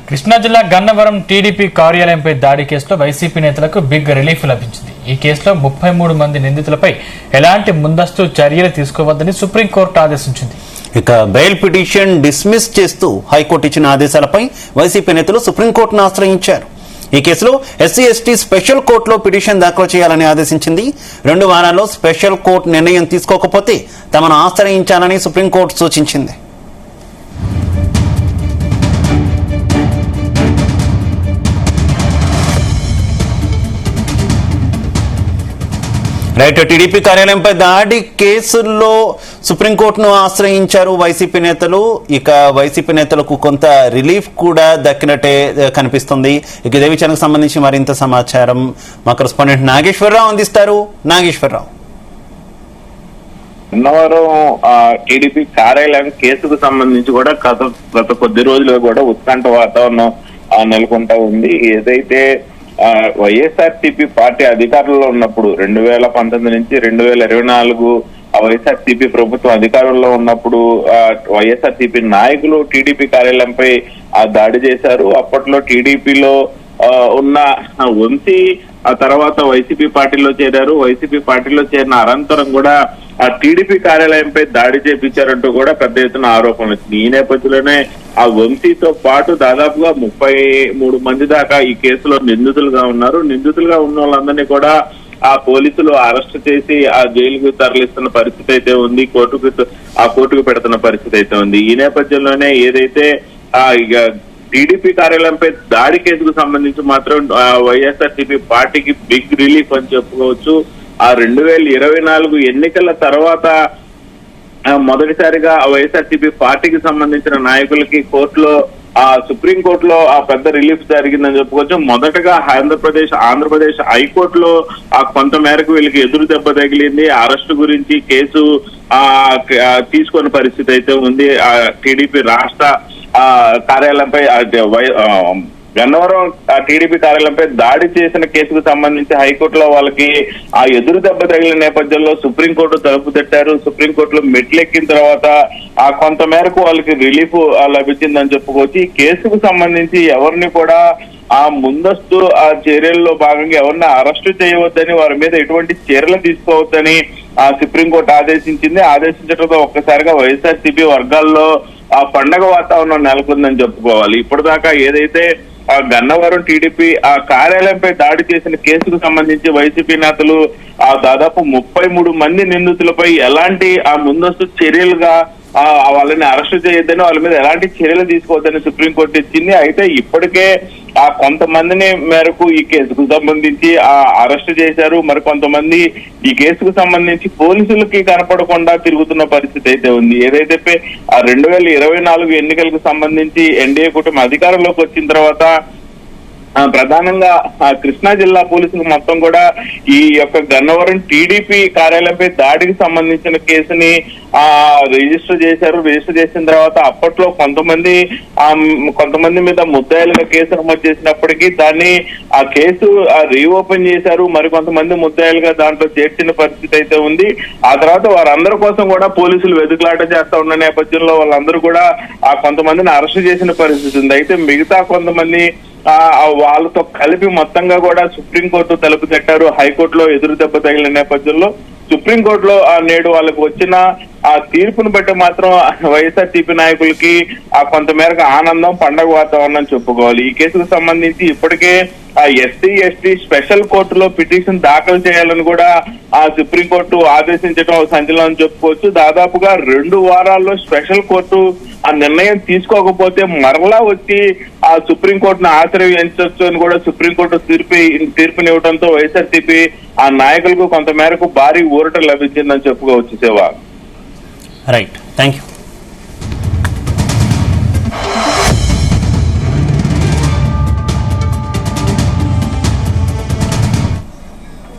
కృష్ణా జిల్లా గన్నవరం టీడీపీ కార్యాలయంపై దాడి కేసులో వైసీపీ నేతలకు బిగ్ రిలీఫ్ లభించింది. ఈ కేసులో 33 మంది నిందితులపై ఎలాంటి ముందస్తు చర్యలు తీసుకోవద్దని సుప్రీంకోర్టు ఆదేశించింది. ఇక బెయిల్ పిటిషన్ డిస్మిస్ చేస్తూ హైకోర్టు ఇచ్చిన ఆదేశాలపై వైసీపీ నేతలు సుప్రీంకోర్టును ఆశ్రయించారు. ఈ కేసులో ఎస్సీ ఎస్టీ స్పెషల్ కోర్టులో పిటిషన్ దాఖలు చేయాలని ఆదేశించింది. 2 వారాల్లో స్పెషల్ కోర్టు నిర్ణయం తీసుకోకపోతే తమను ఆశ్రయించాలని సుప్రీంకోర్టు సూచించింది. రైట్, టీడీపీ కార్యాలయంపై దాడి కేసుల్లో సుప్రీంకోర్టును ఆశ్రయించారు వైసీపీ నేతలు. ఇక వైసీపీ నేతలకు కొంత రిలీఫ్ కూడా దక్కినట్టే కనిపిస్తుంది. ఇక ఇదే విషయానికి సంబంధించి మరింత సమాచారం మా కరెస్పాండెంట్ నాగేశ్వరరావు అందిస్తారు. నాగేశ్వరరావు, అన్నవరం టీడీపీ కార్యాలయం కేసుకు సంబంధించి కూడా గత కొద్ది రోజులుగా కూడా ఉత్కంఠ వాతావరణం నెలకొంటా ఉంది. ఏదైతే వైఎస్ఆర్సీపీ పార్టీ అధికారంలో ఉన్నప్పుడు 2019 నుంచి 2024 వైఎస్ఆర్సీపీ ప్రభుత్వం అధికారంలో ఉన్నప్పుడు వైఎస్ఆర్సీపీ నాయకులు టీడీపీ కార్యాలయంపై దాడి చేశారు. అప్పట్లో టీడీపీలో ఉన్న వంశీ ఆ తర్వాత వైసీపీ పార్టీలో చేరారు. వైసీపీ పార్టీలో చేరిన అనంతరం కూడా ఆ టీడీపీ కార్యాలయంపై దాడి చేపించారంటూ కూడా పెద్ద ఎత్తున ఆరోపణలు వచ్చింది. ఈ నేపథ్యంలోనే ఆ వంశీతో పాటు దాదాపుగా 33 మంది దాకా ఈ కేసులో నిందితులుగా ఉన్నారు. నిందితులుగా ఉన్న వాళ్ళందరినీ కూడా ఆ పోలీసులు అరెస్ట్ చేసి ఆ జైలుకు తరలిస్తున్న పరిస్థితి అయితే ఉంది. కోర్టుకు పెడుతున్న పరిస్థితి అయితే ఉంది. ఈ నేపథ్యంలోనే ఏదైతే టీడీపీ కార్యాలయంపై దాడి కేసుకు సంబంధించి మాత్రం వైఎస్ఆర్సీపీ పార్టీకి బిగ్ రిలీఫ్ అని చెప్పుకోవచ్చు. ఆ 2024 ఎన్నికల తర్వాత మొదటిసారిగా వైఎస్ఆర్సీపీ పార్టీకి సంబంధించిన నాయకులకి సుప్రీంకోర్టులో ఆ పెద్ద రిలీఫ్ జరిగిందని చెప్పుకోవచ్చు. మొదటగా ఆంధ్రప్రదేశ్ హైకోర్టులో కొంత మేరకు వీళ్ళకి ఎదురు దెబ్బ తగిలింది. అరెస్టు గురించి కేసు తీసుకునే పరిస్థితి అయితే ఉంది. టీడీపీ రాష్ట్ర కార్యాలయంపై గన్నవరం టీడీపీ కార్యాలయంపై దాడి చేసిన కేసుకు సంబంధించి హైకోర్టులో వాళ్ళకి ఆ ఎదురు దెబ్బ తగిలిన నేపథ్యంలో సుప్రీంకోర్టు తలుపు తట్టారు. సుప్రీంకోర్టులో మెట్లెక్కిన తర్వాత కొంత మేరకు వాళ్ళకి రిలీఫ్ లభించిందని చెప్పుకోవచ్చు. ఈ కేసుకు సంబంధించి ఎవరిని కూడా ముందస్తు చర్యల్లో భాగంగా ఎవరిని అరెస్టు చేయవద్దని, వారి మీద ఎటువంటి చర్యలు తీసుకోవద్దని సుప్రీంకోర్టు ఆదేశించింది. ఆదేశించడంతో ఒక్కసారిగా వైఎస్ఆర్సీపీ వర్గాల్లో పండగ వాతావరణం నెలకొందని చెప్పుకోవాలి. ఇప్పటిదాకా ఏదైతే గన్నవరం టీడీపీ కార్యాలయంపై దాడి చేసిన కేసుకు సంబంధించి వైసీపీ నేతలు దాదాపు 33 మంది నిందితులపై ఎలాంటి ముందస్తు చర్యలుగా వాళ్ళని అరెస్టు చేయొద్దని, వాళ్ళ మీద ఎలాంటి చర్యలు తీసుకోవద్దని సుప్రీంకోర్టు ఇచ్చింది. అయితే ఇప్పటికే కొంతమందిని మేరకు ఈ కేసుకు సంబంధించి అరెస్టు చేశారు. మరి కొంతమంది ఈ కేసుకు సంబంధించి పోలీసులకి కనపడకుండా తిరుగుతున్న పరిస్థితి అయితే ఉంది. ఏదైతే 2024 ఎన్నికలకు సంబంధించి ఎన్డీఏ కూటమి అధికారంలోకి వచ్చిన తర్వాత ప్రధానంగా కృష్ణా జిల్లా పోలీసులు మొత్తం కూడా ఈ యొక్క గన్నవరం టీడీపీ కార్యాలయంపై దాడికి సంబంధించిన కేసుని రిజిస్టర్ చేశారు. రిజిస్టర్ చేసిన తర్వాత అప్పట్లో కొంతమంది మీద ముద్దాయిలుగా కేసు నమోదు చేసినప్పటికీ దాన్ని ఆ కేసు రీఓపెన్ చేశారు. మరి కొంతమంది ముద్దాయిలుగా దాంట్లో చేర్చిన పరిస్థితి అయితే ఉంది. ఆ తర్వాత వారందరి కోసం కూడా పోలీసులు వెతుకులాట చేస్తా ఉన్న నేపథ్యంలో వాళ్ళందరూ కూడా కొంతమందిని అరెస్ట్ చేసిన పరిస్థితి ఉంది. అయితే మిగతా కొంతమంది వాళ్ళతో కలిపి మొత్తంగా కూడా సుప్రీంకోర్టు తలుపు తట్టారు. హైకోర్టులో ఎదురు దెబ్బ తగిలిన నేపథ్యంలో సుప్రీంకోర్టులో నేడు వాళ్ళకు వచ్చిన తీర్పును బట్టి మాత్రం వైఎస్ఆర్సీపీ నాయకులకి కొంత మేరకు ఆనందం, పండగ వాతావరణం చెప్పుకోవాలి. ఈ కేసుకు సంబంధించి ఇప్పటికే ఎస్సీ ఎస్టీ స్పెషల్ కోర్టులో పిటిషన్ దాఖలు చేయాలని కూడా సుప్రీంకోర్టు ఆదేశించడం సంచలనం చెప్పుకోవచ్చు. దాదాపుగా 2 వారాల్లో స్పెషల్ కోర్టు నిర్ణయం తీసుకోకపోతే మరలా వచ్చి సుప్రీంకోర్టును ఆశ్రయించవచ్చు అని కూడా సుప్రీంకోర్టు తీర్పునివ్వడంతో వైఎస్ఆర్సీపీ నాయకులకు కొంత మేరకు భారీ ఊరట లభించిందని చెప్పుకోవచ్చు. Shiva, right, thank you.